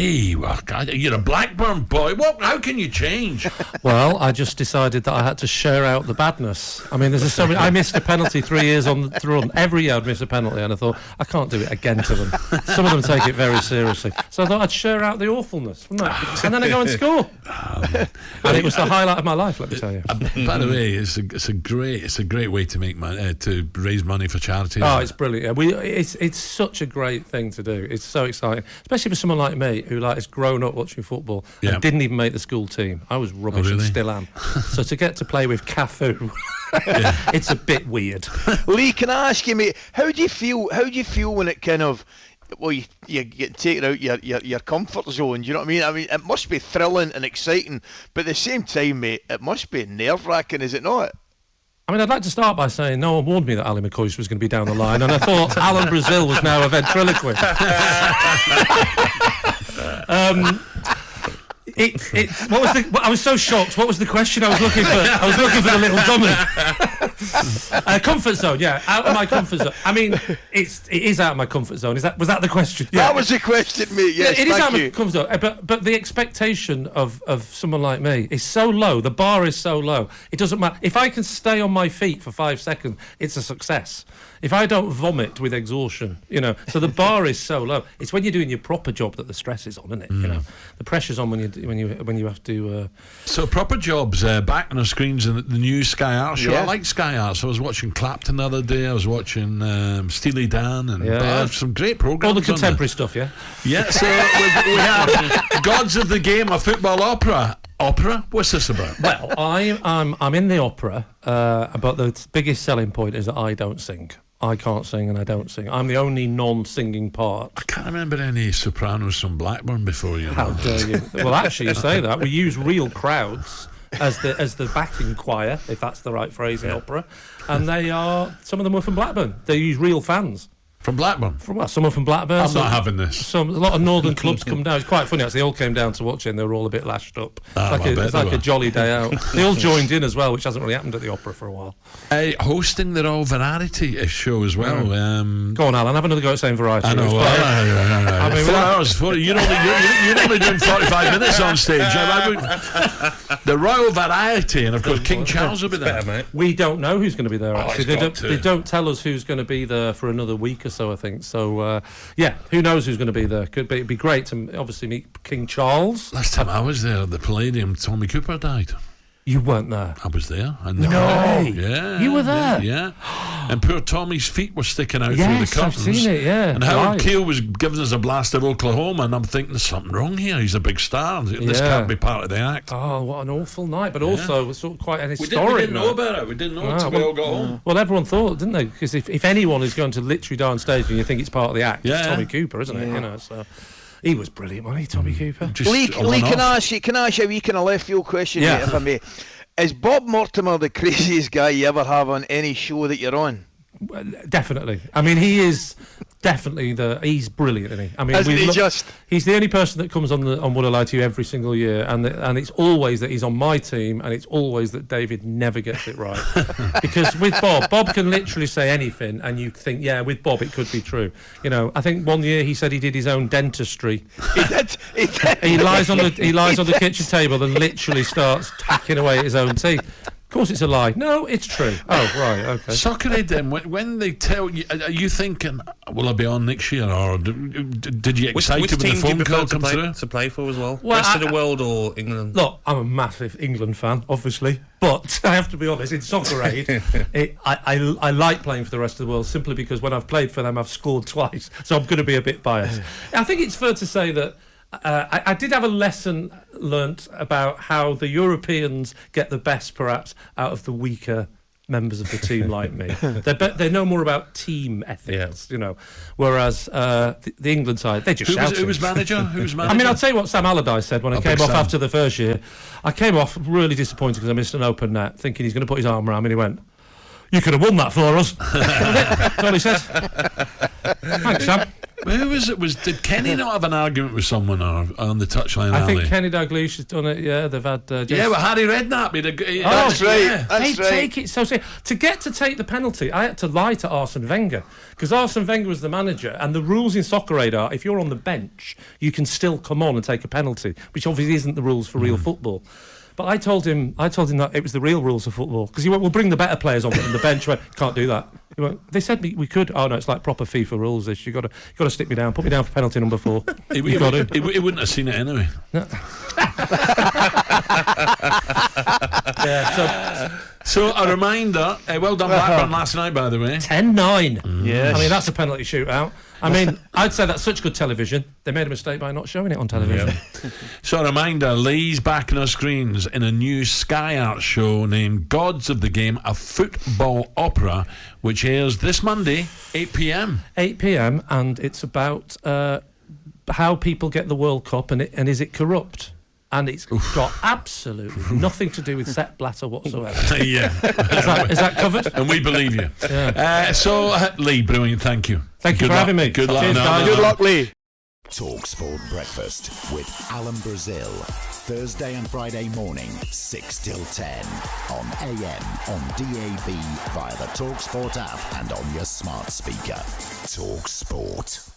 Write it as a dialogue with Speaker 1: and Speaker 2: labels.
Speaker 1: Hey, well, God, you're a Blackburn boy. How can you change?
Speaker 2: Well, I just decided that I had to share out the badness. I mean, there's so many. I missed a penalty 3 years on the run. Every year I'd miss a penalty, and I thought, I can't do it again to them. Some of them take it very seriously. So I thought I'd share out the awfulness, wouldn't I? And then I go and score. And it was the highlight of my life, let me tell you.
Speaker 1: By the way, it's a great way to make money, to raise money for charity.
Speaker 2: Oh, it's brilliant. It's such a great thing to do. It's so exciting, especially for someone like me who has grown up watching football and didn't even make the school team. I was rubbish and still am. So to get to play with Cafu, it's a bit weird.
Speaker 3: Lee, can I ask you, mate, how do you feel when it kind of, well, you get taken out your comfort zone? Do you know what I mean? I mean, it must be thrilling and exciting, but at the same time, mate, it must be nerve-wracking, is it not?
Speaker 2: I mean, I'd like to start by saying no one warned me that Ali McCoist was going to be down the line, and I thought Alan Brazil was now a ventriloquist. I was so shocked. What was the question I was looking for? I was looking for the little dummy. Comfort zone, yeah, out of my comfort zone. I mean, it is out of my comfort zone. Was that the question? Yeah.
Speaker 3: That was the question, mate. Yes,
Speaker 2: it is out of my comfort zone. But the expectation of someone like me is so low. The bar is so low. It doesn't matter if I can stay on my feet for 5 seconds. It's a success. If I don't vomit with exhaustion, so the bar is so low. It's when you're doing your proper job that the stress is on, isn't it? The pressure's on when you have to.
Speaker 1: So proper jobs back on the screens in the new Sky Arts show. I like Sky Arts. I was watching Clapton the other day. I was watching Steely Dan and some great programs.
Speaker 2: All the contemporary stuff, yeah.
Speaker 1: Yeah. So we have Gods of the Game, a football opera. Opera? What's this about?
Speaker 2: Well, I'm in the opera, but the biggest selling point is that I don't sing. I can't sing and I don't sing. I'm the only non-singing part.
Speaker 1: I can't remember any sopranos from Blackburn before you.
Speaker 2: How dare you? Well, actually, you say that. We use real crowds as the backing choir, if that's the right phrase in opera, and some of them were from Blackburn. They use real fans.
Speaker 1: From Blackburn?
Speaker 2: Some are from Blackburn.
Speaker 1: I'm not having this.
Speaker 2: A lot of northern clubs come down. It's quite funny, actually. They all came down to watch it and they were all a bit lashed up. It's like a jolly day out. They all joined in as well, which hasn't really happened at the opera for a while.
Speaker 1: Hosting their own variety show as well.
Speaker 2: Go on, Alan. Have another go at saying variety.
Speaker 1: I know. I mean, 4 hours. You're only doing 45 minutes on stage. The royal variety, and of course King Charles will be there.
Speaker 2: Better, mate. We don't know who's going to be there, actually. They don't tell us who's going to be there for another week or so, I think. So, who knows who's going to be there? It'd be great to obviously meet King Charles.
Speaker 1: Last time I was there at the Palladium, Tommy Cooper died.
Speaker 2: You weren't there?
Speaker 1: I was there.
Speaker 2: No way.
Speaker 1: Yeah.
Speaker 2: You were there?
Speaker 1: Yeah. And poor Tommy's feet were sticking out through the curtains.
Speaker 2: I've seen it, yeah.
Speaker 1: And Howard Keel was giving us a blast of Oklahoma, and I'm thinking there's something wrong here. He's a big star. This can't be part of the act.
Speaker 2: Oh, what an awful night. But also, it was sort of quite an historic
Speaker 1: We didn't know about it. We didn't know until we all got home.
Speaker 2: Well, everyone thought, didn't they? Because if anyone is going to literally die on stage and you think it's part of the act, it's Tommy Cooper, isn't it? So he was brilliant, wasn't he, Tommy Cooper?
Speaker 3: Lee, can I ask you a wee kind of left field question, mate, if I may? Is Bob Mortimer the craziest guy you ever have on any show that you're on?
Speaker 2: Definitely. I mean, he is definitely he's brilliant, isn't he? I mean, he's the only person that comes on Would I Lie to You every single year, and it's always that he's on my team, and it's always that David never gets it right. Because with Bob can literally say anything, and you think, with Bob it could be true. I think one year he said he did his own dentistry.
Speaker 3: He did.
Speaker 2: He lies on the kitchen table and literally starts hacking away at his own teeth. Of course it's a lie. No, it's true. Oh, right, okay.
Speaker 1: Soccer then, when they tell you, are you thinking, will I be on next year? Or did you get excited when the phone call come through?
Speaker 4: To play for as well? Rest of the world or England?
Speaker 2: Look, I'm a massive England fan, obviously. But I have to be honest, in Soccer Aid, I like playing for the rest of the world simply because when I've played for them, I've scored twice. So I'm going to be a bit biased. I think it's fair to say that I did have a lesson learnt about how the Europeans get the best, perhaps, out of the weaker members of the team like me. They know more about team ethics, whereas the England side, they just shout.
Speaker 1: Who was manager?
Speaker 2: I mean, I'll tell you what Sam Allardyce said when I came off after the first year. I came off really disappointed because I missed an open net, thinking he's going to put his arm around me, and he went, "You could have won that for us." That's all he said. Thanks, Sam.
Speaker 1: Who was it? Did Kenny not have an argument with someone on the touchline?
Speaker 2: I think Kenny Dalglish has done it. Yeah, they've had.
Speaker 1: But Harry Redknapp.
Speaker 3: That's right.
Speaker 1: Yeah.
Speaker 3: That's right.
Speaker 2: Take it so serious. To take the penalty, I had to lie to Arsene Wenger because Arsene Wenger was the manager, and the rules in Soccer Aid are if you're on the bench, you can still come on and take a penalty, which obviously isn't the rules for real football. But I told him that it was the real rules of football because he went, "We'll bring the better players on from the bench." He went, "Can't do that." He went, "They said we could." "Oh no, it's like proper FIFA rules. This you got to stick me down, put me down for penalty number 4."
Speaker 1: He wouldn't have seen it anyway.
Speaker 2: No.
Speaker 1: So a reminder. Well done, Blackburn last night, by the way.
Speaker 2: 10-9.
Speaker 3: Yes.
Speaker 2: I mean that's a penalty shootout. I mean, I'd say that's such good television. They made a mistake by not showing it on television.
Speaker 1: Yeah. So a reminder, Lee's back on our screens in a new Sky Arts show named Gods of the Game, a football opera, which airs this Monday, 8 p.m.
Speaker 2: 8 p.m. and it's about how people get the World Cup and is it corrupt? And it's got absolutely nothing to do with Sepp Blatter whatsoever.
Speaker 1: Yeah.
Speaker 2: Is that covered?
Speaker 1: And we believe you.
Speaker 2: Yeah.
Speaker 1: Lee, brilliant, thank you.
Speaker 2: Thank you for having me.
Speaker 1: Good luck.
Speaker 2: Cheers, guys.
Speaker 3: Good luck, Lee.
Speaker 5: talkSPORT Breakfast with Alan Brazil. Thursday and Friday morning, 6 till 10. On AM, on DAB, via the talkSPORT app and on your smart speaker. talkSPORT.